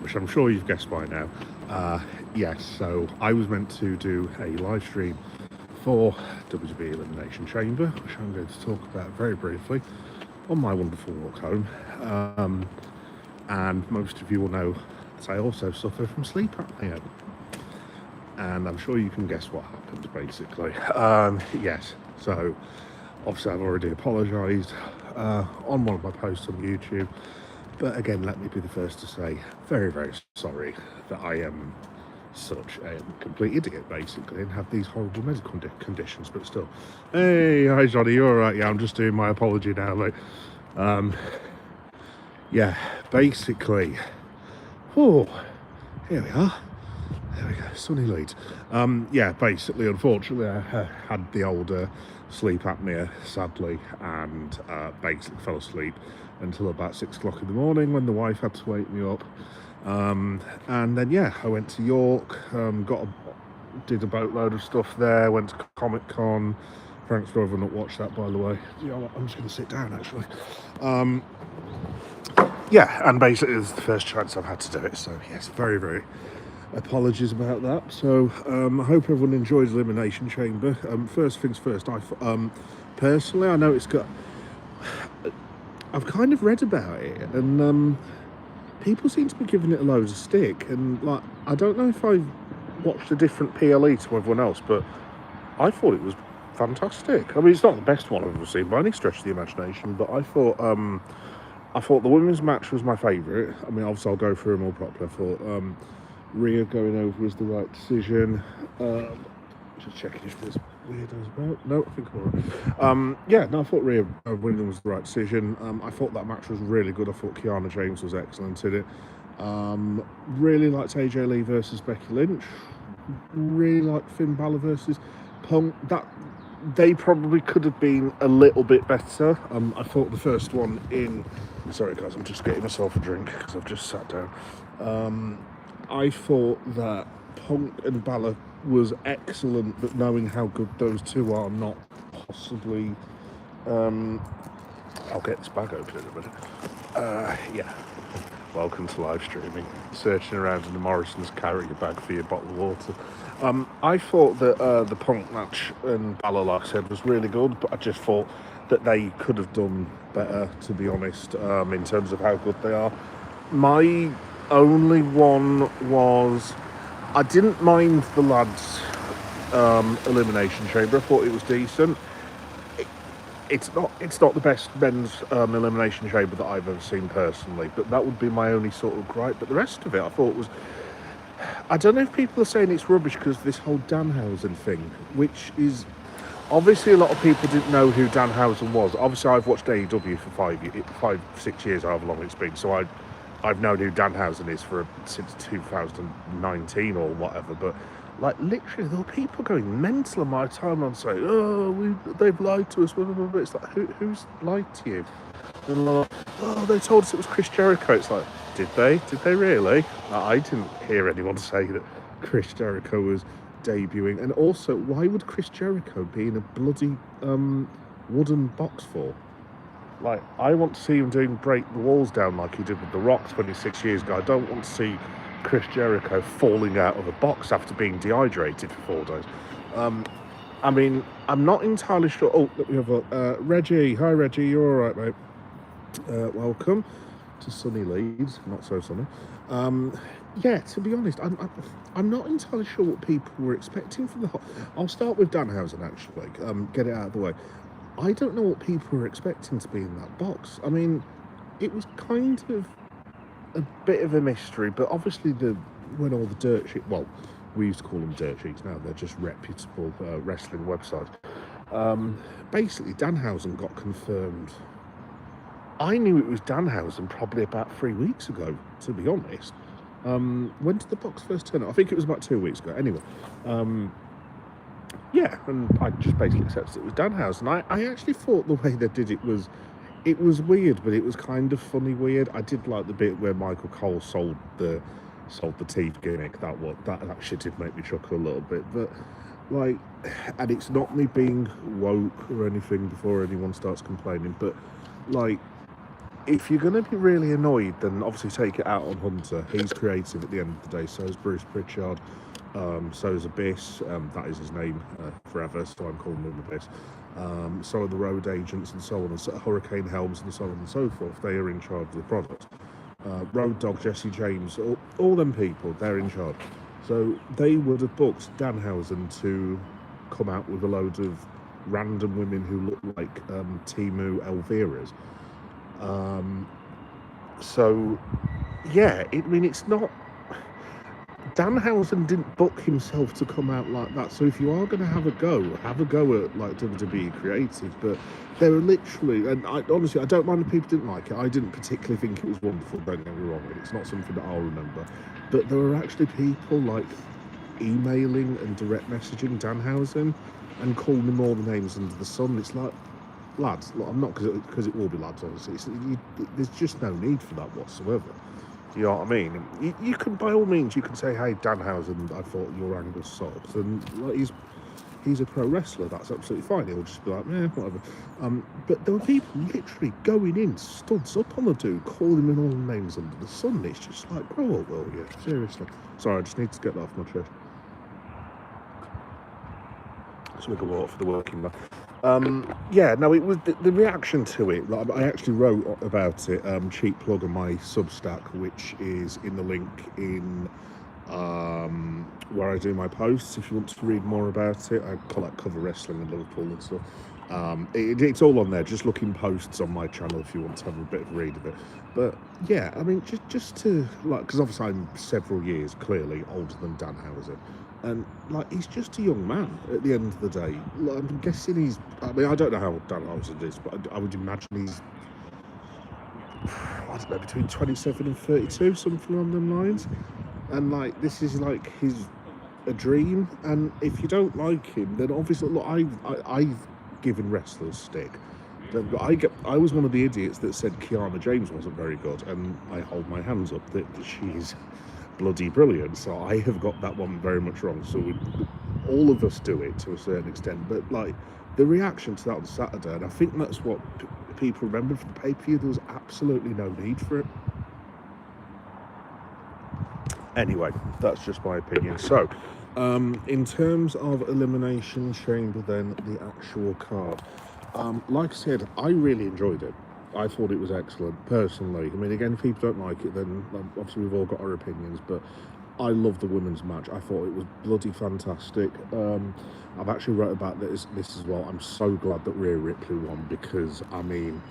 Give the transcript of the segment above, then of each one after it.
which I'm sure you've guessed by now. Yes, so I was meant to do a live stream for WB Elimination Chamber, which I'm going to talk about very briefly on my wonderful walk home. And most of you will know that I also suffer from sleep apnea. And I'm sure you can guess what happened, basically. Yes, so obviously I've already apologised on one of my posts on YouTube. But again, let me be the first to say, very, very sorry that I am such a complete idiot, basically, and have these horrible medical conditions, but still. Hey, hi Johnny, you alright? Yeah, I'm just doing my apology now, mate. Yeah, basically, oh, here we are. There we go, sunny Leeds. Yeah, basically, unfortunately, I had the older sleep apnea, sadly, and basically fell asleep until about 6 o'clock in the morning when the wife had to wake me up. And then, yeah, I went to York, did a boatload of stuff there, went to Comic Con. Thanks for everyone that watched that, by the way. You know what, I'm just going to sit down, actually. Yeah, and basically, it's the first chance I've had to do it, so yes, very, very apologies about that. So I hope everyone enjoys Elimination Chamber. First things first, personally, I know it's got, I've kind of read about it, and people seem to be giving it a load of stick, and like, I don't know if I've watched a different PLE to everyone else, but I thought it was fantastic. I mean, it's not the best one I've ever seen by any stretch of the imagination, but I thought the women's match was my favourite. I mean, obviously I'll go through them all properly. I thought Rhea going over was the right decision. Just checking if there's weirdos about. No, I think I'm alright. Yeah, no, I thought Rhea winning was the right decision. I thought that match was really good. I thought Kiana James was excellent in it. Really liked AJ Lee versus Becky Lynch. Really liked Finn Balor versus Punk. That they probably could have been a little bit better. I thought the first one in... Sorry guys, I'm just getting myself a drink because I've just sat down. I thought that Punk and Balor was excellent, but knowing how good those two are, not possibly... I'll get this bag open in a minute. Yeah. Welcome to live streaming. Searching around in the Morrison's, carrying a bag for your bottle of water. I thought that the Punk match and Balor, like I said, was really good, but I just thought that they could have done better, to be honest, in terms of how good they are. My only one was, I didn't mind the lads' Elimination Chamber. I thought it was decent. It's not the best men's Elimination Chamber that I've ever seen personally, but that would be my only sort of gripe. But the rest of it I thought was, I don't know if people are saying it's rubbish because of this whole Danhausen thing, which is, obviously a lot of people didn't know who Danhausen was. Obviously I've watched AEW for 6 years, however long it's been, so I've known who Danhausen is since 2019 or whatever, but like, literally, there were people going mental on my timeline saying, oh, they've lied to us, blah, blah, blah. It's like, who's lied to you? And like, oh, they told us it was Chris Jericho. It's like, did they? Did they really? I didn't hear anyone say that Chris Jericho was debuting. And also, why would Chris Jericho be in a bloody wooden box for? Like, I want to see him break the walls down like he did with The Rock 26 years ago. I don't want to see Chris Jericho falling out of a box after being dehydrated for 4 days. I mean, I'm not entirely sure. Oh, look, we have Reggie. Hi, Reggie. You're all right, mate. Welcome to sunny Leeds. Not so sunny. Yeah, to be honest, I'm not entirely sure what people were expecting from the whole... I'll start with Danhausen, actually. Get it out of the way. I don't know what people were expecting to be in that box. I mean, it was kind of a bit of a mystery, but obviously when all the dirt sheets, well, we used to call them dirt sheets, now they're just reputable wrestling websites. Basically, Danhausen got confirmed. I knew it was Danhausen probably about 3 weeks ago, to be honest. When did the box first turn up? I think it was about 2 weeks ago. Anyway, yeah, and I just basically accepted it was Danhausen. I actually thought the way they did it was weird, but it was kind of funny weird. I did like the bit where Michael Cole sold the teeth gimmick. That actually did make me chuckle a little bit. But like, and it's not me being woke or anything before anyone starts complaining, but like, if you're going to be really annoyed, then obviously take it out on Hunter. He's creative at the end of the day. So is Bruce Pritchard. So is Abyss. That is his name forever. So I'm calling him Abyss. So are the road agents and so on, and so Hurricane Helms and so on and so forth. They are in charge of the product. Road Dog, Jesse James, all them people, they're in charge. So they would have booked Danhausen to come out with a load of random women who look like Timu Elvira's. So, yeah, I mean, it's not... Danhausen didn't book himself to come out like that. So if you are going to have a go at like WWE Creative. But they were literally, and honestly, I don't mind if people didn't like it. I didn't particularly think it was wonderful. Don't get me wrong. It's not something that I'll remember. But there were actually people like emailing and direct messaging Danhausen and calling him all the names under the sun. It's like, lads, I'm not, because it will be lads, obviously. There's just no need for that whatsoever. You know what I mean? You can, by all means, you can say, "Hey, Danhausen, I thought your angle sucked," and like, he's a pro wrestler. That's absolutely fine. He'll just be like, "Yeah, whatever." But there were people literally going in, studs up on the dude, calling him all the names under the sun. It's just like, grow up, will you? Seriously. Sorry, I just need to get that off my chest. So we can walk for the working man. Yeah, no, it was the reaction to it. Like, I actually wrote about it. Cheap plug on my Substack, which is in the link in where I do my posts. If you want to read more about it, I call it Cover Wrestling in Liverpool and stuff. It's all on there. Just look in posts on my channel if you want to have a bit of a read of it. But yeah, I mean, just to like, because obviously I'm several years clearly older than Danhausen. And like, he's just a young man at the end of the day. Like, I'm guessing I mean, I don't know how old Danhausen is, but I would imagine he's, I don't know, between 27 and 32, something along them lines. And like, this is like a dream. And if you don't like him, then obviously, look, I've given wrestlers stick. I was one of the idiots that said Kiana James wasn't very good, and I hold my hands up that she's bloody brilliant. So I have got that one very much wrong. So all of us do it to a certain extent, but like, the reaction to that on Saturday, and I think that's what people remember from the pay-per-view, there was absolutely no need for it. Anyway, that's just my opinion. So in terms of Elimination Chamber, then the actual card, like I said, I really enjoyed it. I thought it was excellent, personally. I mean, again, if people don't like it, then obviously we've all got our opinions, but I love the women's match. I thought it was bloody fantastic. I've actually wrote about this as well. I'm so glad that Rhea Ripley won, because, I mean,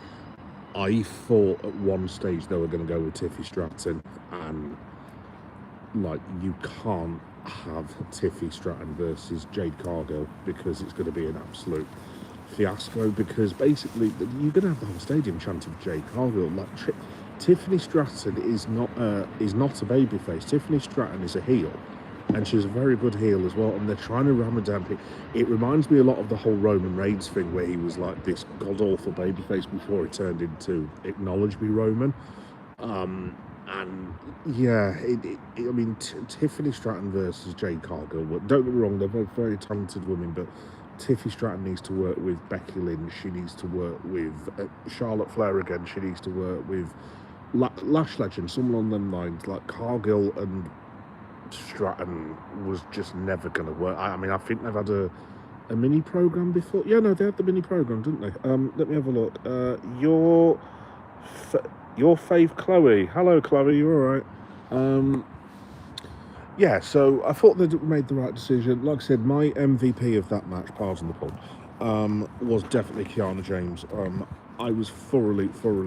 I thought at one stage they were going to go with Tiffy Stratton, and, like, you can't have Tiffy Stratton versus Jade Cargill, because it's going to be an absolute fiasco, because basically you're going to have the whole stadium chanting Jade Cargill. Like, Tiffany Stratton is not a babyface. Tiffany Stratton is a heel, and she's a very good heel as well, and they're trying to ram her down. It reminds me a lot of the whole Roman Reigns thing, where he was like this god-awful babyface before he turned into Acknowledge Me Roman. And yeah, I mean, Tiffany Stratton versus Jade Cargill, don't get me wrong, they're both very talented women, but Tiffy Stratton needs to work with Becky Lynch. She needs to work with Charlotte Flair again. She needs to work with Lash Legend, someone on them lines. Like, Cargill and Stratton was just never going to work. I mean, I think they've had a mini program before. Yeah, no, they had the mini program, didn't they? Let me have a look. Your fave Chloe. Hello, Chloe. You all right? Yeah, so I thought they made the right decision. Like I said, my MVP of that match, pardon the pun, was definitely Kiana James. I was thoroughly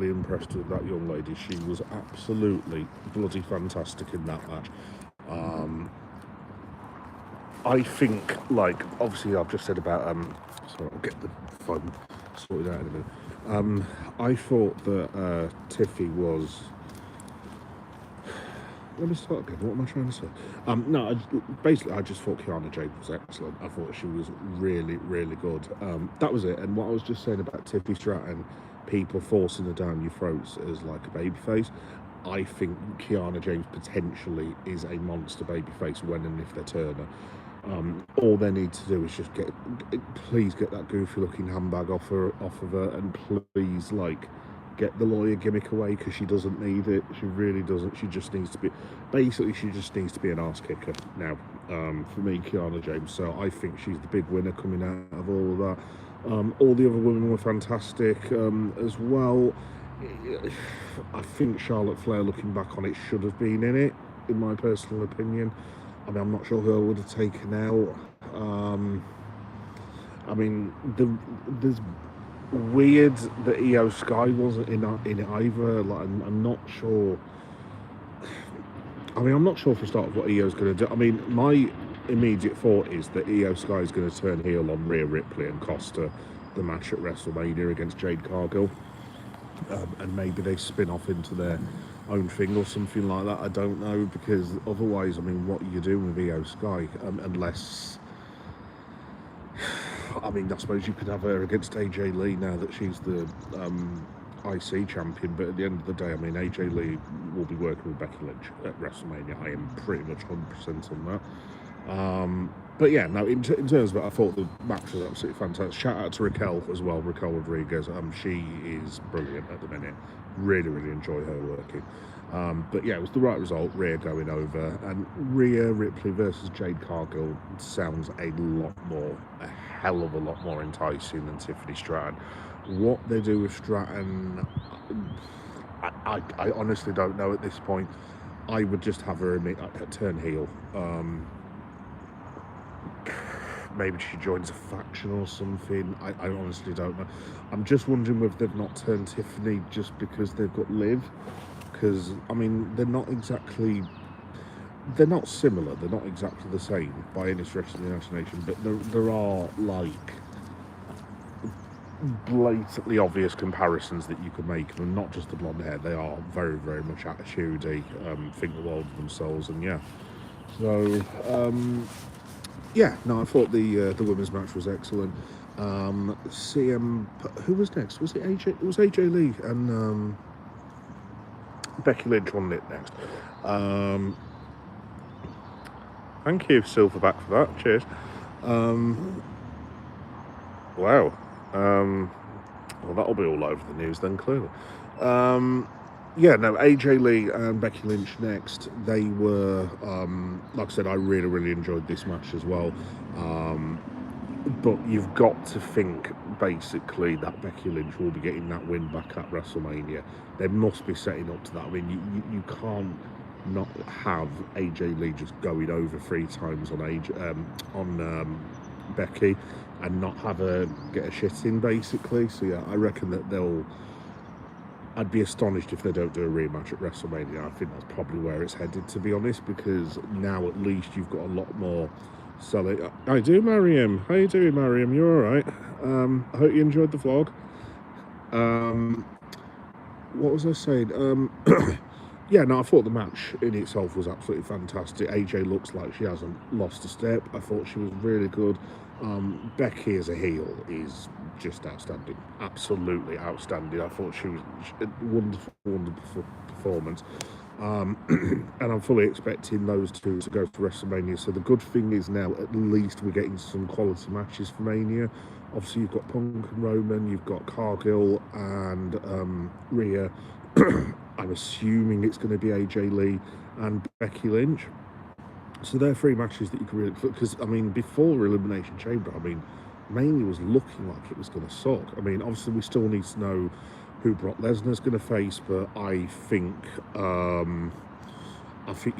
impressed with that young lady. She was absolutely bloody fantastic in that match. I think, like, obviously I've just said about, sorry, I'll get the phone sorted out in a minute. I thought that Tiffy was... Let me start again. What am I trying to say? No, basically, I just thought Kiana James was excellent. I thought she was really good. That was it. And what I was just saying about Tiffy Stratton, people forcing her down your throats as like a babyface, I think Kiana James potentially is a monster babyface when and if they turn her. All they need to do is just please get that goofy looking handbag off of her, and please, like, get the lawyer gimmick away because she doesn't need it. She really doesn't. She just needs to be, basically, she just needs to be an arse kicker now. For me, Kiana James. So I think she's the big winner coming out of all of that. All the other women were fantastic as well. I think Charlotte Flair, looking back on it, should have been in it, in my personal opinion. I mean, I'm not sure who I would have taken out. I mean, there's weird that Io Sky wasn't in it either. Like, I'm not sure. I mean, I'm not sure for a start what Io's going to do. I mean, my immediate thought is that Io Sky is going to turn heel on Rhea Ripley and cost her the match at WrestleMania against Jade Cargill. And maybe they spin off into their own thing or something like that. I don't know, because otherwise, I mean, what are you doing with Io Sky? Unless, I mean, I suppose you could have her against AJ Lee now that she's the IC champion, but at the end of the day, I mean, AJ Lee will be working with Becky Lynch at WrestleMania. I am pretty much 100% on that. But yeah, no, in terms of it, I thought the match was absolutely fantastic. Shout out to Raquel as well, Raquel Rodriguez. She is brilliant at the minute. Really, really enjoy her working. But yeah, it was the right result, Rhea going over. And Rhea Ripley versus Jade Cargill sounds a hell of a lot more enticing than Tiffany Stratton. What they do with Stratton, I honestly don't know at this point. I would just have her turn heel. Maybe she joins a faction or something. I honestly don't know. I'm just wondering whether they've not turned Tiffany just because they've got Liv. Because, I mean, they're not similar. They're not exactly the same by any stretch of the imagination. But there are, like, blatantly obvious comparisons that you could make of them. Not just the blonde hair. They are very, very much attitude-y, think the world of themselves. And, yeah. So, yeah, no, I thought the women's match was excellent. Who was next? Was it AJ? It was AJ Lee and Becky Lynch won it next. Thank you, Silverback, for that. Cheers. Wow. Well, that'll be all over the news then, clearly. Yeah, no, AJ Lee and Becky Lynch next. They were, like I said, I really, really enjoyed this match as well. But you've got to think, basically, that Becky Lynch will be getting that win back at WrestleMania. They must be setting up to that. I mean, you can't not have AJ Lee just going over 3 times on Becky and not have her get a shit in, basically. So, yeah, I reckon that I'd be astonished if they don't do a rematch at WrestleMania. I think that's probably where it's headed, to be honest, because now at least you've got a lot more selling. I do, Mariam. How you doing, Mariam? You all right? I hope you enjoyed the vlog. What was I saying? Yeah, no, I thought the match in itself was absolutely fantastic. AJ looks like she hasn't lost a step. I thought she was really good. Becky as a heel is just outstanding, absolutely outstanding. I thought she was a wonderful, wonderful performance. And I'm fully expecting those two to go to WrestleMania. So the good thing is now at least we're getting some quality matches for Mania. Obviously you've got Punk and Roman, you've got Cargill and Rhea. I'm assuming it's going to be AJ Lee and Becky Lynch. So they're 3 matches that you can really... Because, I mean, before Elimination Chamber, I mean, Mania was looking like it was going to suck. I mean, obviously we still need to know who Brock Lesnar's going to face, but I think you're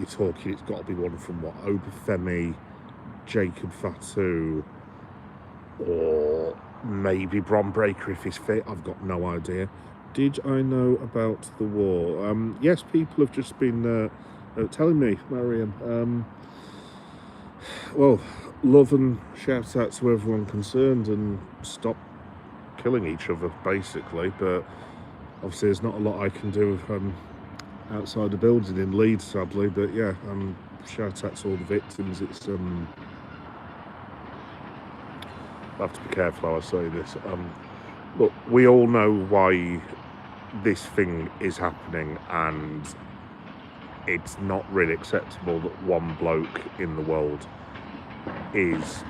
talking, it's got to be one from, Obafemi, Jacob Fatu, or maybe Bron Breakker if he's fit. I've got no idea. Did I know about the war? Yes, people have just been telling me, Mariam. Well, love and shout out to everyone concerned and stop killing each other, basically. But obviously there's not a lot I can do outside the building in Leeds, sadly. But yeah, shout out to all the victims. It's I have to be careful how I say this. Look, we all know why this thing is happening, and it's not really acceptable that one bloke in the world is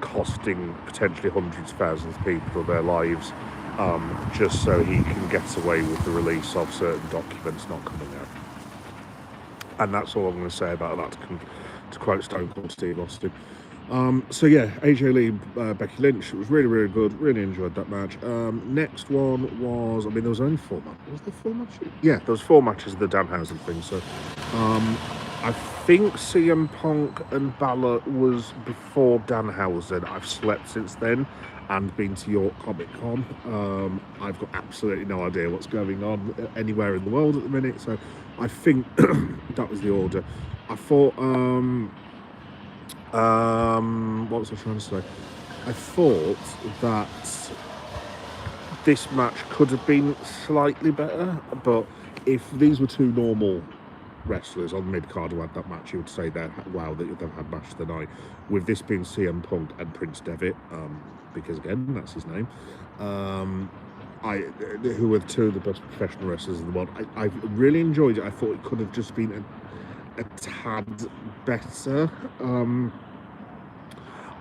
costing potentially hundreds of thousands of people their lives just so he can get away with the release of certain documents not coming out. And that's all I'm going to say about that, to quote Stone Cold Steve Austin. So yeah, AJ Lee, Becky Lynch, it was really, really good. Really enjoyed that match. Next one was, I mean, there was only 4 matches. Was there 4 matches? Yeah, there was 4 matches of the Danhausen thing. So I think CM Punk and Balor was before Danhausen. I've slept since then and been to York Comic Con. I've got absolutely no idea what's going on anywhere in the world at the minute. So I think that was the order. I thought, what was I trying to say? I thought that this match could have been slightly better, but if these were 2 normal wrestlers on mid-card who had that match, you would say they've had match of the night. With this being CM Punk and Prince Devitt, because again, that's his name, who were 2 of the best professional wrestlers in the world. I really enjoyed it. I thought it could have just been a tad better.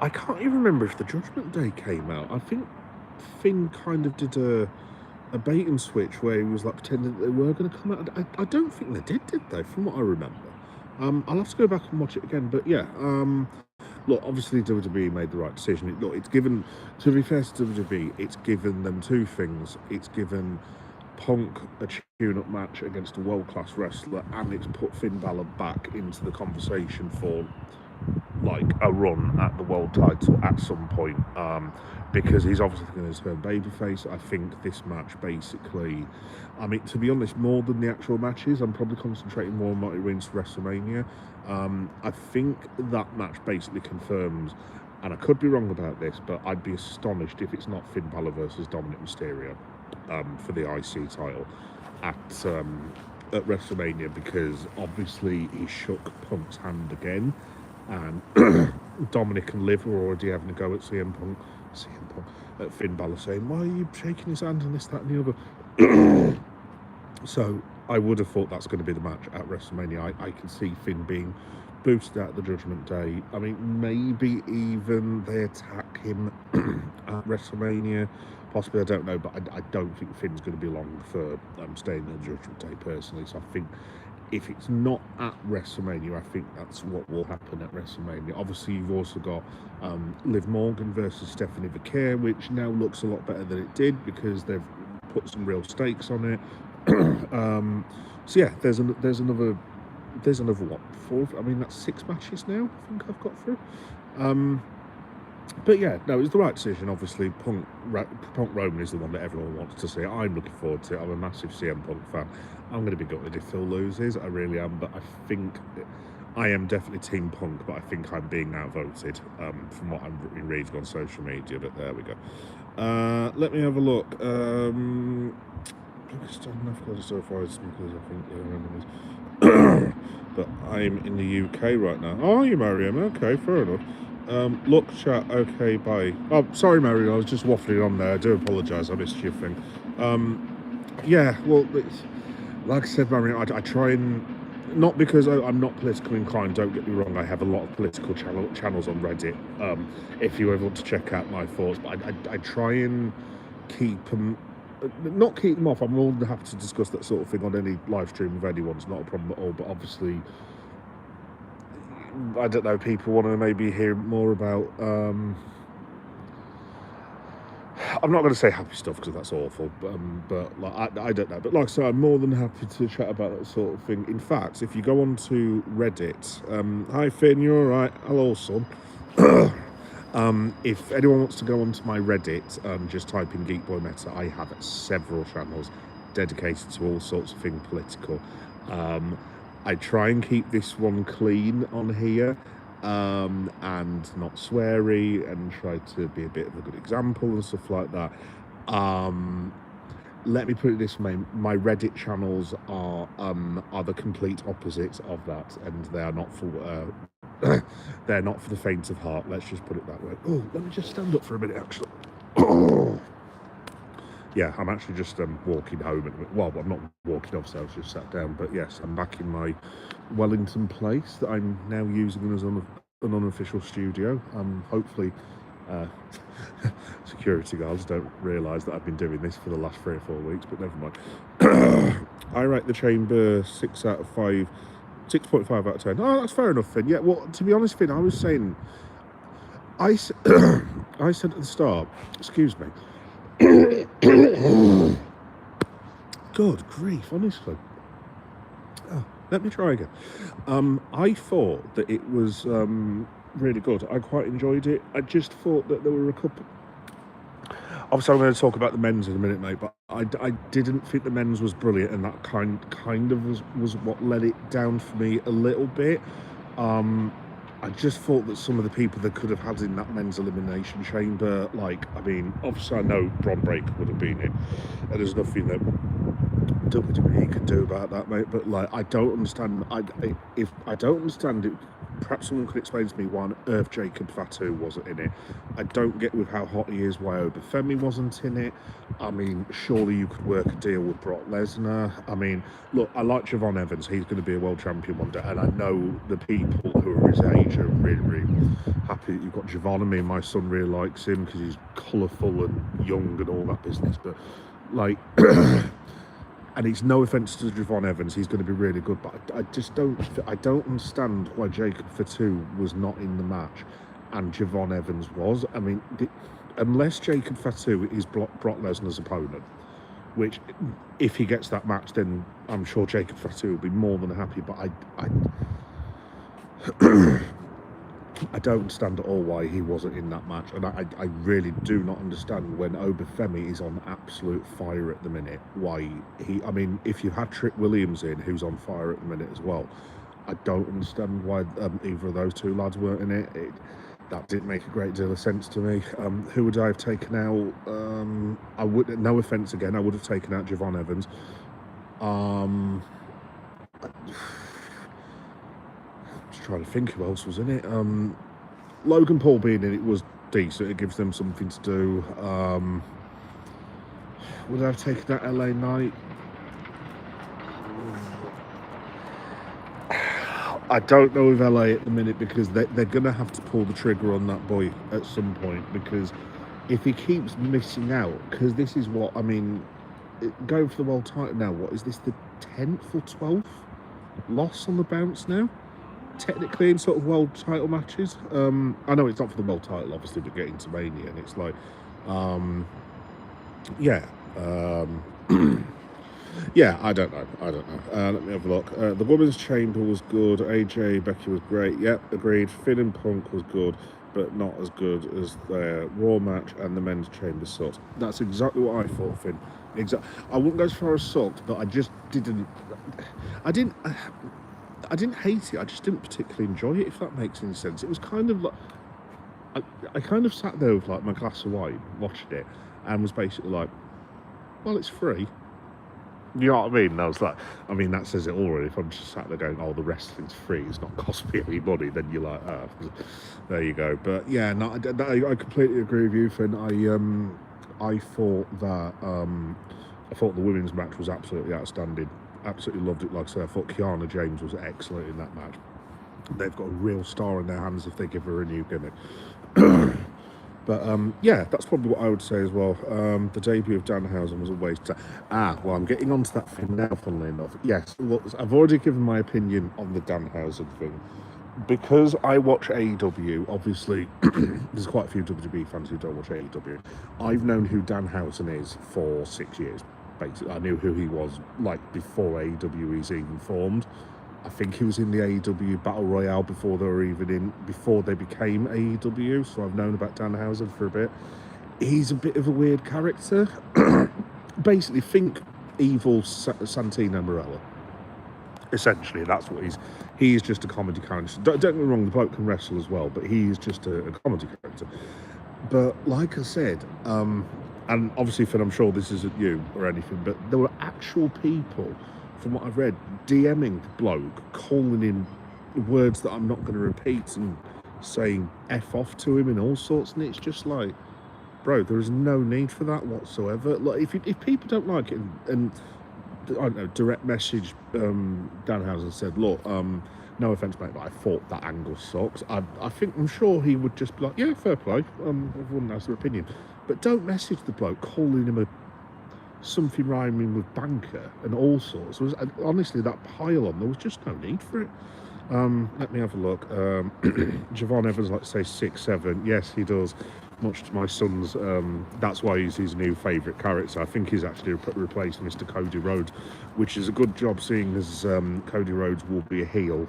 I can't even remember if the Judgment Day came out. I think Finn kind of did a bait and switch where he was like pretending that they were going to come out. I don't think they did they? From what I remember. I'll have to go back and watch it again. But yeah, look, obviously WWE made the right decision. It's given, to be fair to WWE, it's given them 2 things. It's given Punk a tune-up match against a world-class wrestler, and it's put Finn Balor back into the conversation for like a run at the world title at some point, because he's obviously going to turn babyface. I think this match basically, I mean, to be honest, more than the actual matches, I'm probably concentrating more on what it means for WrestleMania. I think that match basically confirms, and I could be wrong about this, but I'd be astonished if it's not Finn Balor versus Dominic Mysterio for the IC title at WrestleMania, because obviously he shook Punk's hand again, and Dominic and Liv were already having a go at CM Punk, at Finn Balor, saying, why are you shaking his hand and this, that and the other? So I would have thought that's going to be the match at WrestleMania. I can see Finn being boosted out the Judgment Day. I mean, maybe even they attack him at WrestleMania. Possibly, I don't know, but I don't think Finn's going to be long for staying in the Judgment Day personally. So I think if it's not at WrestleMania, I think that's what will happen at WrestleMania. Obviously, you've also got Liv Morgan versus Stephanie Vaquer, which now looks a lot better than it did because they've put some real stakes on it. So yeah, there's another what, 4? I mean, that's 6 matches now, I think I've got through. But yeah, no, it was the right decision. Obviously, Punk Roman is the one that everyone wants to see. I'm looking forward to it. I'm a massive CM Punk fan. I'm going to be gutted if Phil loses. I really am. But I think I am definitely Team Punk. But I think I'm being outvoted from what I'm reading on social media. But there we go. Let me have a look. But I'm in the UK right now. Oh, you Mariam? Okay, fair enough. Look, chat. Okay, bye. Oh, sorry, Mariam. I was just waffling on there. I do apologise. I missed your thing. Yeah, well, like I said, Mariam, I try and, not because I'm not politically inclined, don't get me wrong, I have a lot of political channels on Reddit, if you ever want to check out my thoughts, but I try and keep them, not keep them off. I'm more than happy to discuss that sort of thing on any live stream with anyone. It's not a problem at all, but obviously, I don't know, people want to maybe hear more about, I'm not going to say happy stuff because that's awful, but like I don't know. But like I said, I'm more than happy to chat about that sort of thing. In fact, if you go onto Reddit, hi Finn, you all right? Hello, son. If anyone wants to go onto my Reddit, just type in Geek Boy Meta. I have several channels dedicated to all sorts of things political. I try and keep this one clean on here. And not sweary, and try to be a bit of a good example and stuff like that. Let me put it this way: my Reddit channels are the complete opposites of that, and they are not for they're not for the faint of heart. Let's just put it that way. Oh, let me just stand up for a minute, actually. Yeah, I'm actually just walking home. Well, I'm not walking off, so I was just sat down. But yes, I'm back in my Wellington place that I'm now using as an unofficial studio. Hopefully Uh, security guards don't realise that I've been doing this for the last 3 or 4 weeks, but never mind. I rate the chamber 6 out of 5, 6.5 out of 10. Oh, that's fair enough, Finn. Yeah, well, to be honest, Finn, I was saying, I said at the start, excuse me. Good grief, honestly. Oh, let me try again. I thought that it was really good. I quite enjoyed it. I just thought that there were a couple. Obviously, I'm going to talk about the men's in a minute, mate. But I didn't think the men's was brilliant, and that kind of was what let it down for me a little bit. I just thought that some of the people that could have had in that men's elimination chamber, like, I mean, obviously I know Bron Breakker would have been in, and there's nothing that WWE can do about that, mate. But like, I don't understand. If I don't understand it, perhaps someone could explain to me why on earth Jacob Fatu wasn't in it. I don't get with how hot he is why Obafemi wasn't in it. I mean, surely you could work a deal with Brock Lesnar. I mean, look, I like Javon Evans. He's going to be a world champion one day, and I know the people who are his age are really, really happy that you've got Javon. I mean, my son really likes him because he's colourful and young and all that business. But like. And it's no offence to Javon Evans, he's going to be really good, but I just don't understand why Jacob Fatu was not in the match and Javon Evans was. I mean, unless Jacob Fatu is Brock Lesnar's opponent, which if he gets that match, then I'm sure Jacob Fatu will be more than happy, but I don't understand at all why he wasn't in that match, and I really do not understand when Obafemi is on absolute fire at the minute. Why I mean, if you had Trick Williams in, who's on fire at the minute as well, I don't understand why either of those two lads weren't in it. That didn't make a great deal of sense to me. Who would I have taken out? I would, no offence again, I would have taken out Javon Evans. Trying to think who else was in it. Logan Paul being in it was decent. It gives them something to do. Would I have taken that LA Knight? I don't know with LA at the minute because they're going to have to pull the trigger on that boy at some point, because if he keeps missing out, because this is what, I mean, going for the world title now, what is this, the 10th or 12th loss on the bounce now? Technically in sort of world title matches. I know it's not for the world title obviously, but getting to Mania, and it's like yeah, I don't know. Let me have a look. The women's chamber was good. AJ Becky was great. Yep, agreed. Finn and Punk was good, but not as good as their Raw match, and the men's chamber sucked. That's exactly what I thought, Finn. I wouldn't go as far as sucked, but I just didn't hate it, I just didn't particularly enjoy it, if that makes any sense. It was kind of like, I kind of sat there with like my glass of wine, watched it, and was basically like, well, it's free. You know what I mean? And I was like, I mean, that says it already. If I'm just sat there going, oh, the wrestling's free, it's not cost me any money, then you're like, oh, there you go. But yeah, no, I completely agree with you, Finn. I thought that, I thought the women's match was absolutely outstanding. Absolutely loved it. Like I said, I thought Kiana James was excellent in that match. They've got a real star in their hands if they give her a new gimmick. But yeah, that's probably what I would say as well. The debut of Danhausen was a waste of time. Well, I'm getting onto that thing now, funnily enough. Yes, well, I've already given my opinion on the Danhausen thing. Because I watch AEW, obviously, there's quite a few WWE fans who don't watch AEW. I've known who Danhausen is for 6 years. Basically, I knew who he was like before AEW is even formed. I think he was in the AEW Battle Royale before they became AEW. So I've known about Danhausen for a bit. He's a bit of a weird character. Basically, think evil Santino Marella. Essentially, that's what he is just a comedy character. Don't get me wrong, the bloke can wrestle as well, but he is just a comedy character. But like I said, and obviously, Finn, I'm sure this isn't you or anything, but there were actual people, from what I've read, DMing the bloke, calling in words that I'm not going to repeat and saying F off to him and all sorts, and it's just like, bro, there is no need for that whatsoever. Like, if people don't like it, and I don't know, direct message Danhausen said, look, no offense, mate, but I thought that angle sucks. I'm sure he would just be like, yeah, fair play. Everyone has their opinion, but don't message the bloke calling him a something rhyming with banker and all sorts. Honestly, that pile on, there was just no need for it. Let me have a look. Javon Evans, let's say 6'7". Yes, he does. Much to my son's, that's why he's his new favourite character. I think he's actually replaced Mr. Cody Rhodes, which is a good job, seeing as Cody Rhodes will be a heel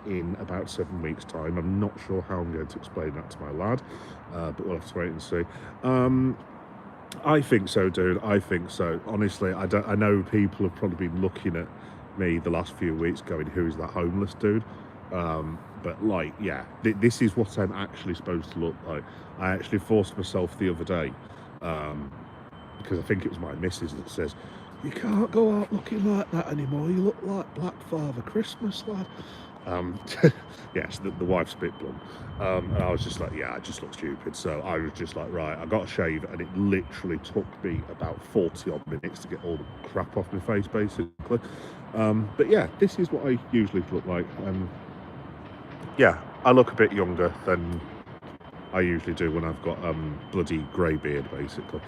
in about 7 weeks' time. I'm not sure how I'm going to explain that to my lad, but we'll have to wait and see. I think so, dude. I think so. Honestly, I know people have probably been looking at me the last few weeks going, who's that homeless dude? But like, yeah, this is what I'm actually supposed to look like. I actually forced myself the other day, because I think it was my missus that says, you can't go out looking like that anymore, you look like Black Father Christmas, lad. Yes, the wife's a bit blunt, and I was just like, yeah, I just look stupid. So I was just like, right, I got a shave, and it literally took me about 40 odd minutes to get all the crap off my face, basically. But yeah, this is what I usually look like. Yeah, I look a bit younger than I usually do when I've got bloody grey beard, basically.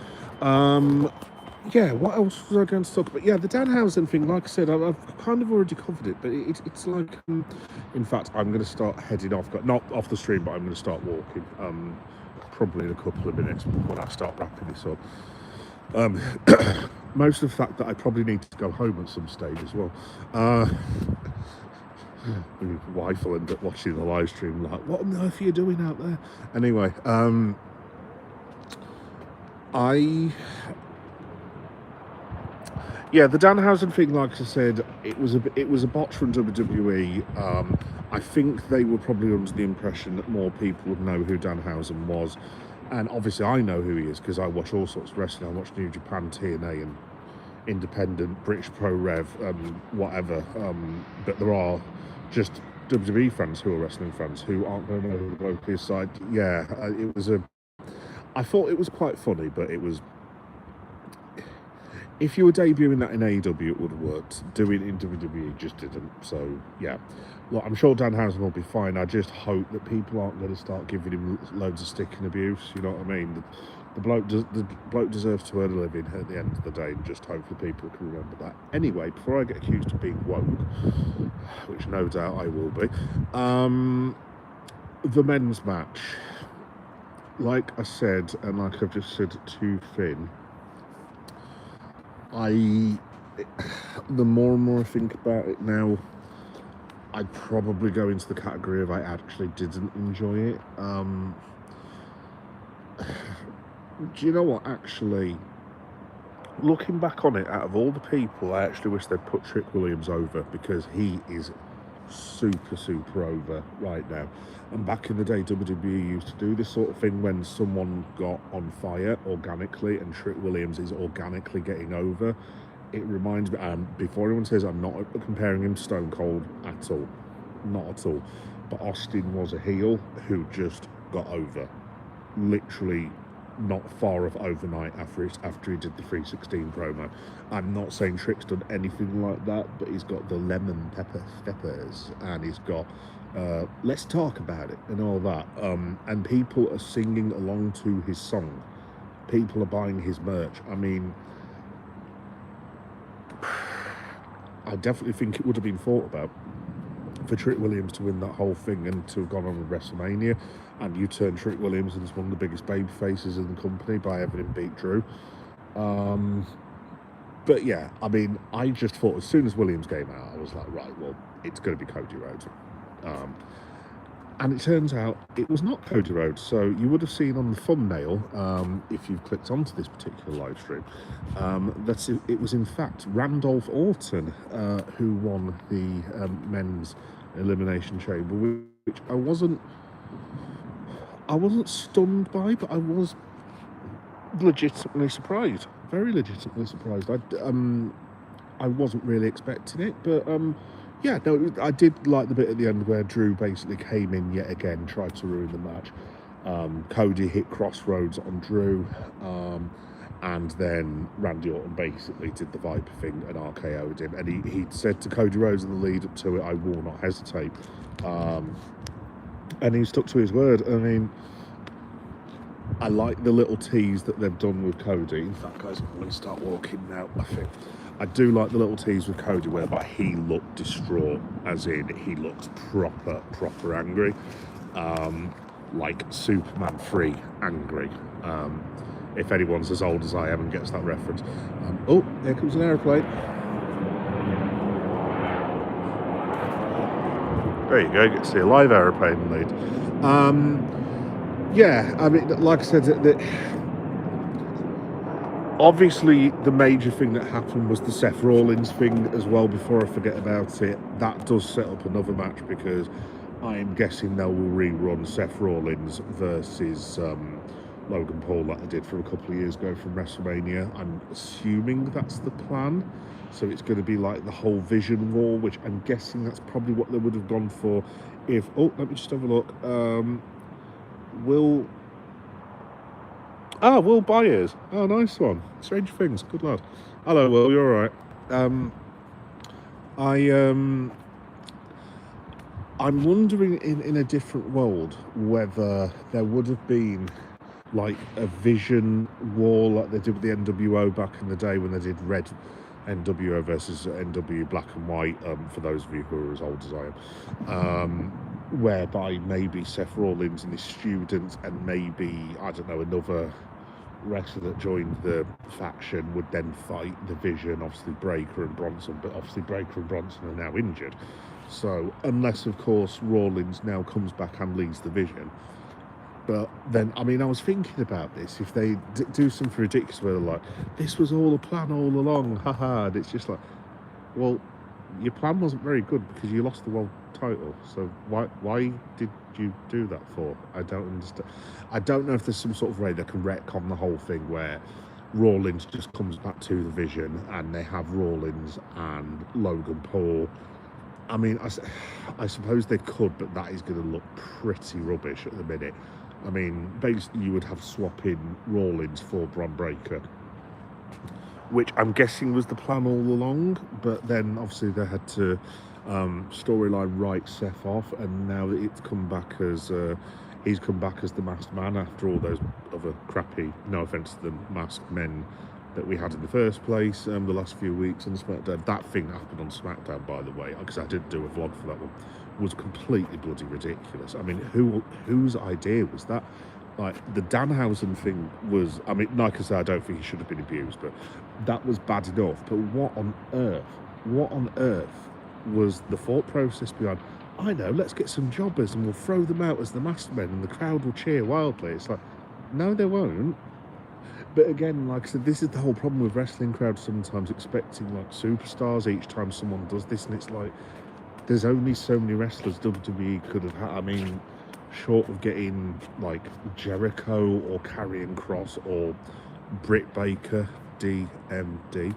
Yeah, what else was I going to talk about? Yeah, the Danhausen thing, like I said, I've kind of already covered it, but it's like, in fact, I'm going to start heading off, not off the stream, but I'm going to start walking, probably in a couple of minutes when I start wrapping this up. Most of the fact that I probably need to go home at some stage as well. My wife will end up watching the live stream like, what on earth are you doing out there? Anyway, yeah, the Danhausen thing, like I said, it was a botch from WWE. I think they were probably under the impression that more people would know who Danhausen was, and obviously I know who he is because I watch all sorts of wrestling. I watch New Japan, TNA, and Independent, British Pro Rev, whatever. But there are just WWE fans who are wrestling fans who aren't going to know who the bloke is. So yeah, I thought it was quite funny, but it was. If you were debuting that in AEW, it would have worked. Doing it in WWE just didn't. So, yeah. Look, I'm sure Danhausen will be fine. I just hope that people aren't going to start giving him loads of stick and abuse. You know what I mean? The bloke deserves to earn a living at the end of the day, and just hopefully people can remember that. Anyway, before I get accused of being woke, which no doubt I will be, the men's match. Like I said, and like I've just said to Finn, the more and more I think about it now, I'd probably go into the category of I actually didn't enjoy it. Do you know what, actually, looking back on it, out of all the people, I actually wish they'd put Trick Williams over, because he is super over right now. And back in the day, WWE used to do this sort of thing when someone got on fire organically, and Trick Williams is organically getting over. It reminds me, before anyone says, I'm not comparing him to Stone Cold at all, not at all, but Austin was a heel who just got over, literally not far off overnight after he did the 316 promo. I'm not saying Trick's done anything like that, but he's got the lemon peppers, and he's got let's talk about it and all that, and people are singing along to his song, people are buying his merch. I mean, I definitely think it would have been thought about for Trick Williams to win that whole thing and to have gone on with WrestleMania, and you turn Trick Williams into one of the biggest baby faces in the company by having him beat Drew. But yeah, I mean, I just thought as soon as Williams came out, I was like, right, well, it's going to be Cody Rhodes. And it turns out it was not Cody Rhodes. So you would have seen on the thumbnail, if you've clicked onto this particular live stream, that it was in fact Randolph Orton who won the men's Elimination Chamber, which I wasn't stunned by, but I was legitimately surprised, very legitimately surprised. I wasn't really expecting it, but yeah, no, I did like the bit at the end where Drew basically came in yet again, tried to ruin the match. Cody hit Crossroads on Drew, And then Randy Orton basically did the Viper thing and RKO'd him. And he said to Cody Rhodes in the lead up to it, I will not hesitate. And he stuck to his word. I mean, I like the little tease that they've done with Cody. In fact, guys, I'm going to start walking now, I think. I do like the little tease with Cody whereby he looked distraught, as in he looked proper angry. Like Superman 3 angry. If anyone's as old as I am and gets that reference. Oh, here comes an aeroplane. There you go, you get to see a live aeroplane lead. Yeah, I mean, like I said, obviously the major thing that happened was the Seth Rollins thing as well, before I forget about it. That does set up another match, because I am guessing they will rerun Seth Rollins versus Logan Paul that they did from a couple of years ago from WrestleMania. I'm assuming that's the plan. So it's going to be like the whole Vision War, which I'm guessing that's probably what they would have gone for if... Oh, let me just have a look. Will Byers. Oh, nice one. Strange Things. Good lad. Hello, Will. You're all right. I'm wondering in a different world whether there would have been like a Vision War like they did with the NWO back in the day when they did Red NWO versus NW Black and White, for those of you who are as old as I am, whereby maybe Seth Rollins and his students and maybe, I don't know, another wrestler that joined the faction would then fight the Vision, obviously Breaker and Bronson, but obviously Breaker and Bronson are now injured. So unless, of course, Rollins now comes back and leads the Vision. But then, I mean, I was thinking about this. If they do something ridiculous where they're like, this was all a plan all along, haha, and it's just like, well, your plan wasn't very good because you lost the world title. So why did you do that for? I don't understand. I don't know if there's some sort of way they can retcon the whole thing where Rollins just comes back to the Vision and they have Rollins and Logan Paul. I mean, I suppose they could, but that is going to look pretty rubbish at the minute. I mean, basically you would have swapping Rollins for Bron Breakker, which I'm guessing was the plan all along, but then obviously they had to storyline write Seth off, and now that it's come back as he's come back as the masked man after all those other crappy, no offense to the masked men that we had in the first place the last few weeks on SmackDown. That thing that happened on SmackDown, by the way, because I didn't do a vlog for that one, was completely bloody ridiculous. I mean, whose idea was that? Like, the Danhausen thing was, I mean, like I said, I don't think he should have been abused, but that was bad enough. But what on earth was the thought process behind, I know, let's get some jobbers and we'll throw them out as the masked men and the crowd will cheer wildly. It's like, no, they won't. But again, like I said, this is the whole problem with wrestling crowds sometimes expecting like superstars each time someone does this, and it's like, there's only so many wrestlers WWE could have had. I mean, short of getting like Jericho or Karrion Kross or Britt Baker, DMD,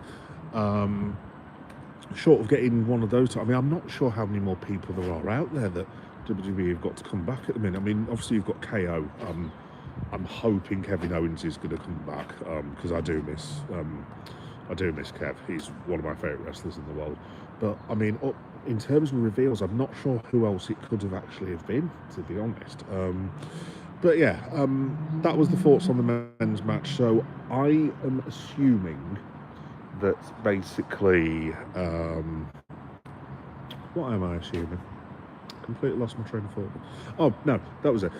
short of getting one of those. I mean, I'm not sure how many more people there are out there that WWE have got to come back at the minute. I mean, obviously you've got KO. I'm hoping Kevin Owens is going to come back, because I do miss Kev. He's one of my favourite wrestlers in the world. But I mean, in terms of reveals, I'm not sure who else it could have actually have been, to be honest. But yeah, that was the thoughts on the men's match. So I am assuming that basically, what am I assuming? Completely lost my train of thought. Oh no, that was it.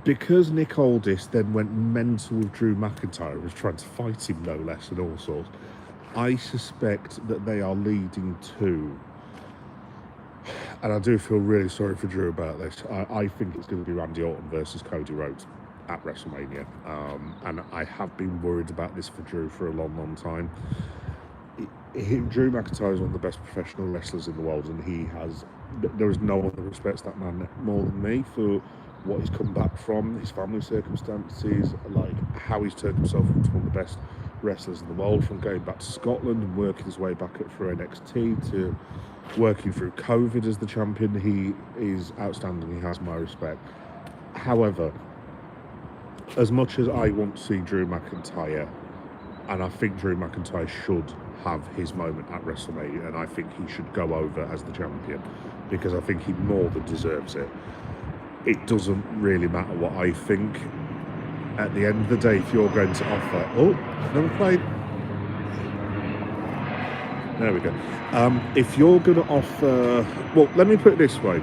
Because Nick Aldis then went mental with Drew McIntyre and was trying to fight him no less and all sorts, I suspect that they are leading to, and I do feel really sorry for Drew about this, I think it's going to be Randy Orton versus Cody Rhodes at WrestleMania, and I have been worried about this for Drew for a long time. Drew McIntyre is one of the best professional wrestlers in the world, and there is no one that respects that man more than me for what he's come back from, his family circumstances, like how he's turned himself into one of the best wrestlers in the world, from going back to Scotland and working his way back up through NXT to working through COVID as the champion. He is outstanding. He has my respect. However, as much as I want to see Drew McIntyre, and I think Drew McIntyre should have his moment at WrestleMania, and I think he should go over as the champion, because I think he more than deserves it. It doesn't really matter what I think. At the end of the day, if you're going to offer... Oh, never played. There we go. If you're going to offer... Well, let me put it this way.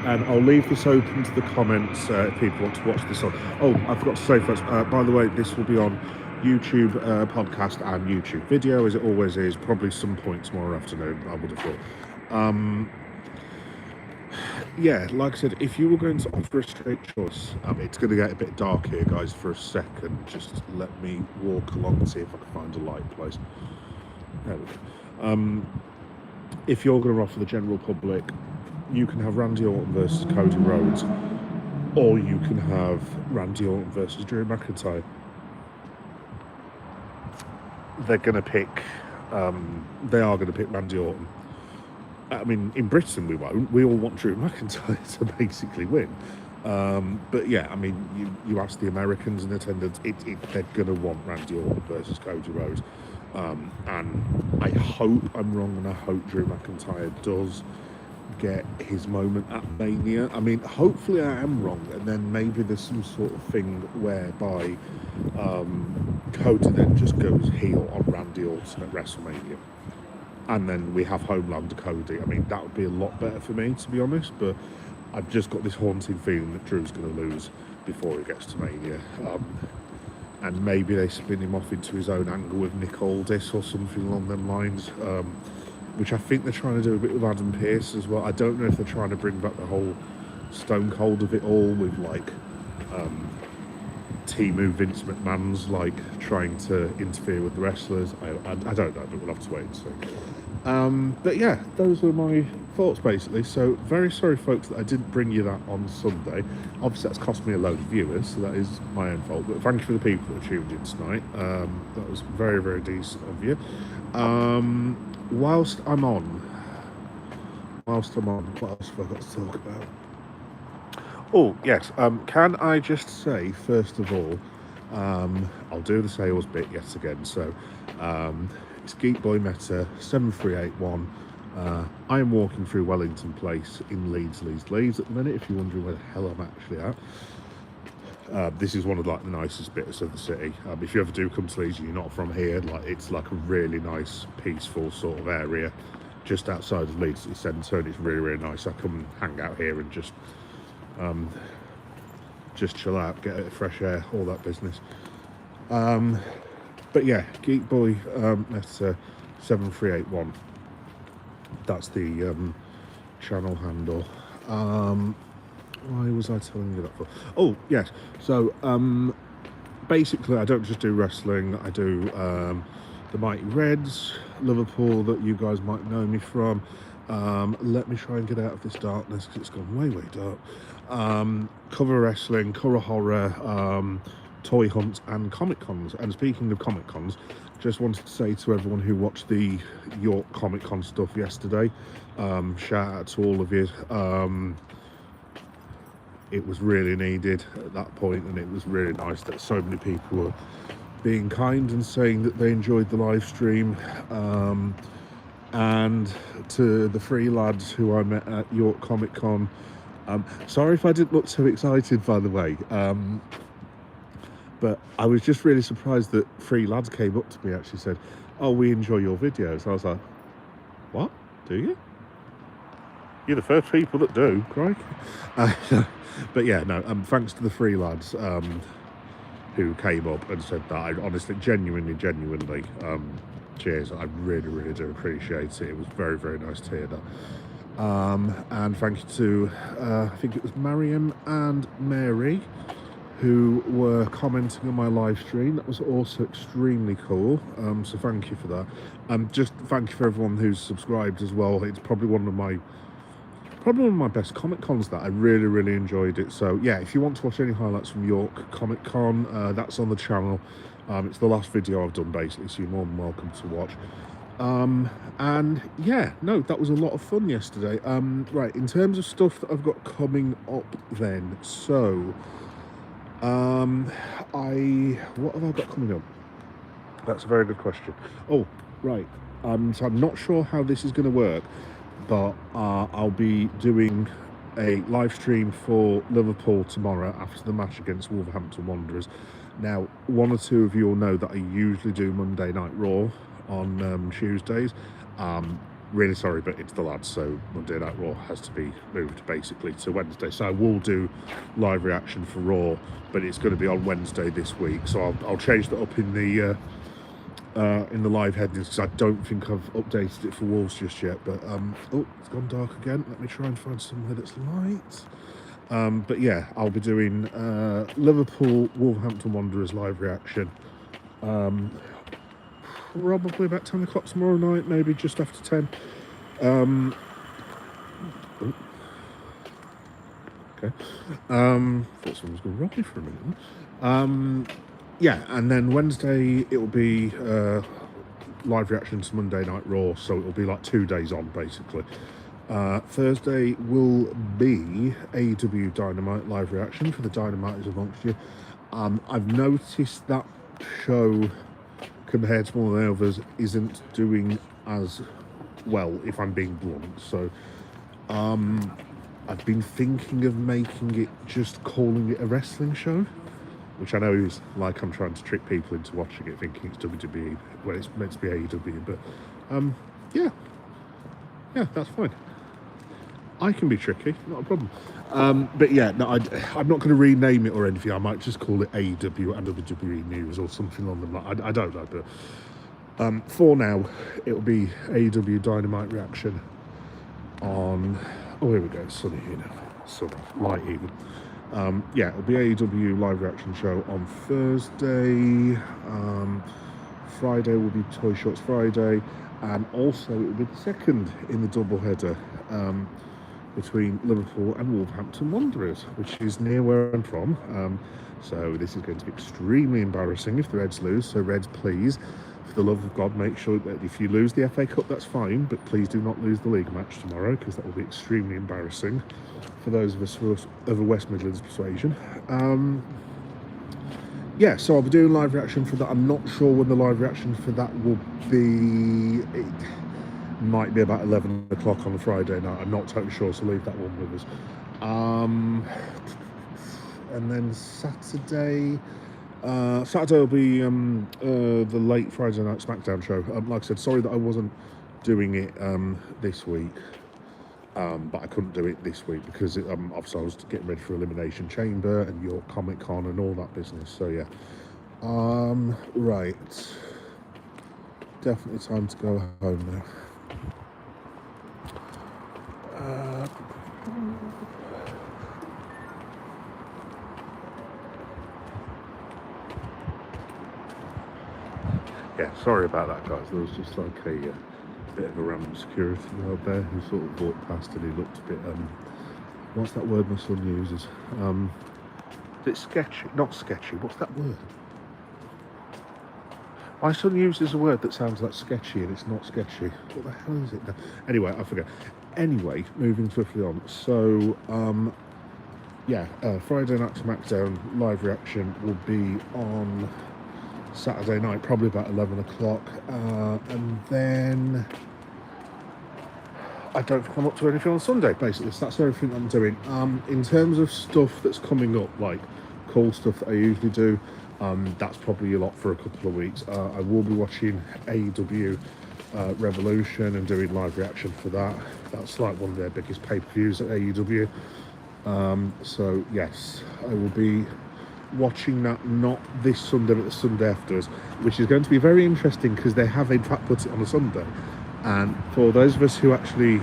And I'll leave this open to the comments if people want to watch this on. Oh, I forgot to say first, by the way, this will be on YouTube podcast and YouTube video, as it always is, probably some point tomorrow afternoon, I would have thought. Yeah, like I said, if you were going to offer a straight choice, it's going to get a bit dark here, guys, for a second. Just let me walk along and see if I can find a light place. There we go. If you're going to offer the general public, you can have Randy Orton versus Cody Rhodes, or you can have Randy Orton versus Drew McIntyre. They're going to pick, they are going to pick Randy Orton. I mean, in Britain we won't. We all want Drew McIntyre to basically win. But yeah, I mean, you ask the Americans in attendance, they're going to want Randy Orton versus Cody Rhodes. And I hope I'm wrong, and I hope Drew McIntyre does get his moment at Mania. I mean, hopefully I am wrong, and then maybe there's some sort of thing whereby Cody then just goes heel on Randy Orton at WrestleMania, and then we have Homeland Cody. I mean, that would be a lot better for me, to be honest, but I've just got this haunting feeling that Drew's going to lose before he gets to Mania. And maybe they spin him off into his own angle with Nick Aldis or something along them lines, which I think they're trying to do a bit with Adam Pearce as well. I don't know if they're trying to bring back the whole Stone Cold of it all with, like, Timu Vince McMahon's, like, trying to interfere with the wrestlers. I don't know, but we'll have to wait and see. But yeah, those were my thoughts, basically. So, very sorry, folks, that I didn't bring you that on Sunday. Obviously, that's cost me a load of viewers, so that is my own fault. But thank you for the people that tuned in tonight. That was very, very decent of you. Whilst I'm on, what else have I got to talk about? Oh, yes. Can I just say, first of all, I'll do the sales bit yet again. So, it's Geek Boy Meta 7381. I am walking through Wellington Place in Leeds at the minute, if you're wondering where the hell I'm actually at. This is one of, like, the nicest bits of the city. If you ever do come to Leeds and you're not from here, like, it's like a really nice, peaceful sort of area just outside of Leeds City Centre, and it's really, really nice. I come hang out here and just chill out, get a bit of fresh air, all that business. But yeah, Geek Boy Meta 7381. That's the channel handle. Why was I telling you that for? Oh, yes. So, basically, I don't just do wrestling. I do the Mighty Reds, Liverpool, that you guys might know me from. Let me try and get out of this darkness, because it's gone way, way dark. Cover wrestling, cover horror, toy hunts, and Comic Cons. And speaking of Comic Cons, just wanted to say to everyone who watched the York Comic Con stuff yesterday, shout out to all of you. It was really needed at that point, and it was really nice that so many people were being kind and saying that they enjoyed the live stream. And to the three lads who I met at York Comic Con, sorry if I didn't look too excited, by the way, but I was just really surprised that three lads came up to me and actually said, "Oh, we enjoy your videos." I was like, "What? Do you? You're the first people that do, crikey." But yeah, no, thanks to the three lads who came up and said that. I honestly, genuinely, cheers. I really, really do appreciate it. It was very, very nice to hear that. And thank you to, I think it was Mariam and Mary, who were commenting on my live stream. That was also extremely cool. So thank you for that. Just thank you for everyone who's subscribed as well. It's probably one of my best Comic Cons that I really, really enjoyed it. So yeah, if you want to watch any highlights from York Comic Con, that's on the channel. It's the last video I've done, basically, so you're more than welcome to watch. And yeah, no, that was a lot of fun yesterday. Right, in terms of stuff that I've got coming up then, so What have I got coming up? That's a very good question. Oh, right. So I'm not sure how this is going to work, but I'll be doing a live stream for Liverpool tomorrow after the match against Wolverhampton Wanderers. Now, one or two of you will know that I usually do Monday Night Raw on Tuesdays. Really sorry, but it's the lads, so Monday Night Raw has to be moved basically to Wednesday. So I will do live reaction for Raw, but it's going to be on Wednesday this week. So I'll change that up in the live headings because I don't think I've updated it for Wolves just yet. But oh, it's gone dark again. Let me try and find somewhere that's light. But yeah, I'll be doing Liverpool Wolverhampton Wanderers live reaction. Probably about 10 o'clock tomorrow night, maybe just after 10. Okay. Thought someone was going to rob me for a minute. Yeah, and then Wednesday it'll be live reaction to Monday Night Raw, so it'll be like 2 days on basically. Thursday will be AEW Dynamite live reaction for the Dynamiters amongst you. I've noticed that show, compared to more than others, isn't doing as well, if I'm being blunt. So I've been thinking of making it, just calling it a wrestling show, which I know is like I'm trying to trick people into watching it thinking it's WWE when it's meant to be AEW. But yeah, that's fine. I can be tricky, not a problem. But yeah, no, I'm not going to rename it or anything. I might just call it AEW and WWE News or something on them. I don't know, but for now, it'll be AEW Dynamite reaction on. Oh, here we go. Sunny here now. Sunny, light even. Yeah, it'll be AEW live reaction show on Thursday. Friday will be Toy Shots Friday, and also it will be the second in the double header. Between Liverpool and Wolverhampton Wanderers, which is near where I'm from. So this is going to be extremely embarrassing if the Reds lose. So Reds, please, for the love of God, make sure that if you lose the FA Cup, that's fine, but please do not lose the league match tomorrow, because that will be extremely embarrassing for those of us who are of a West Midlands persuasion. Yeah, so I'll be doing live reaction for that. I'm not sure when the live reaction for that will be. It might be about 11 o'clock on a Friday night. I'm not totally sure, so leave that one with us. And then Saturday will be the late Friday night SmackDown show. Like I said, sorry that I wasn't doing it this week, but I couldn't do it this week because obviously I was getting ready for Elimination Chamber and York Comic Con and all that business. So yeah, right, definitely time to go home now. Yeah, sorry about that, guys. There was just like a bit of a random security guard there who sort of walked past and he looked a bit, what's that word my son uses? Is it sketchy? Not sketchy, what's that word? My son uses a word that sounds like sketchy and it's not sketchy. What the hell is it now? Anyway, I forget. Anyway, moving swiftly on. So, yeah, Friday Night SmackDown live reaction will be on Saturday night, probably about 11 o'clock. And then I don't think I'm up to anything on Sunday, basically. So that's everything I'm doing. In terms of stuff that's coming up, like cool stuff that I usually do, that's probably a lot for a couple of weeks. I will be watching AEW Revolution and doing live reaction for that. That's like one of their biggest pay-per-views at AEW. So yes, I will be watching that, not this Sunday but the Sunday afterwards, which is going to be very interesting because they have in fact put it on a Sunday. And for those of us who actually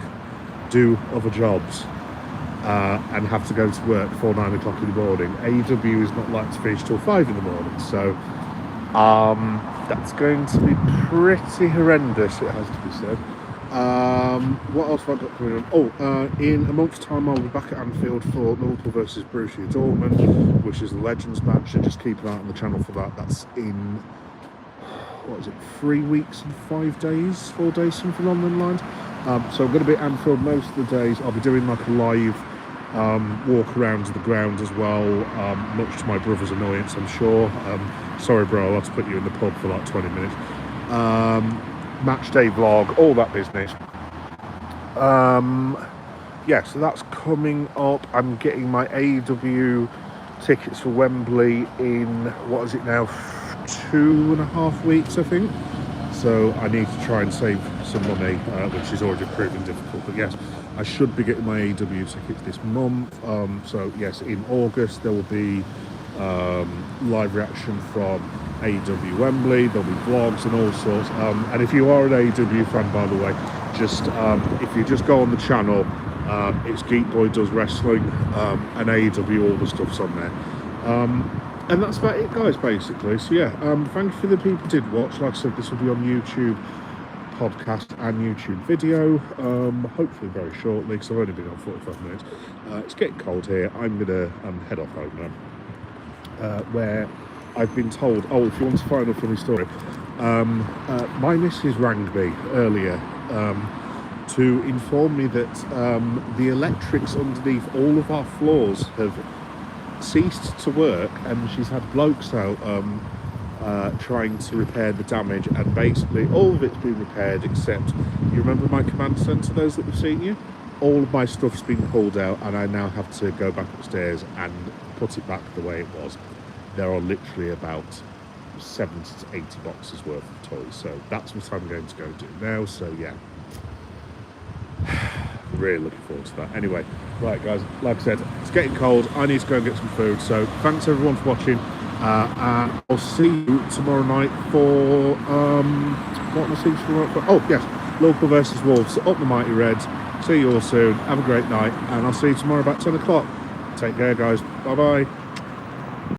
do other jobs and have to go to work before 9 o'clock in the morning, AEW is not likely to finish till 5 in the morning. So that's going to be pretty horrendous, it has to be said. What else have I got coming on? In a month's time I'll be back at Anfield for Liverpool versus Borussia Dortmund, which is a Legends match, and just keep an eye on the channel for that. That's in, what is it, 3 weeks and 5 days, 4 days, something along them lines. So I'm going to be at Anfield most of the days. I'll be doing like a live walk around the ground as well, much to my brother's annoyance, I'm sure. Sorry, bro, I'll have to put you in the pub for like 20 minutes. Match day vlog, all that business. Yeah, so that's coming up. I'm getting my AEW tickets for Wembley in, what is it now, 2.5 weeks, I think. So I need to try and save some money, which is already proving difficult. But yes, I should be getting my AEW tickets this month. So yes, in August there will be live reaction from AEW Wembley. There'll be vlogs and all sorts. And if you are an AEW fan, by the way, just if you just go on the channel, it's Geek Boy Does Wrestling, and AEW, all the stuff's on there. And that's about it, guys, basically. So yeah, thank you for the people who did watch. Like I said, this will be on YouTube podcast and YouTube video, hopefully very shortly, because I've only been on 45 minutes. It's getting cold here. I'm gonna head off home now, where I've been told, oh, if you want to find a funny story, my missus rang me earlier to inform me that the electrics underneath all of our floors have ceased to work, and she's had blokes out trying to repair the damage, and basically all of it's been repaired except, you remember my command centre, those that have seen you? All of my stuff's been pulled out, and I now have to go back upstairs and put it back the way it was. There are literally about 70 to 80 boxes worth of toys, so that's what I'm going to go do now. So yeah, really looking forward to that. Anyway, right guys, like I said, it's getting cold. I need to go and get some food. So thanks everyone for watching, and I'll see you tomorrow night for what am I seeing tomorrow for? Oh yes, Local versus Wolves up the Mighty Reds. See you all soon. Have a great night, and I'll see you tomorrow about 10 o'clock. Take care, guys. Bye bye.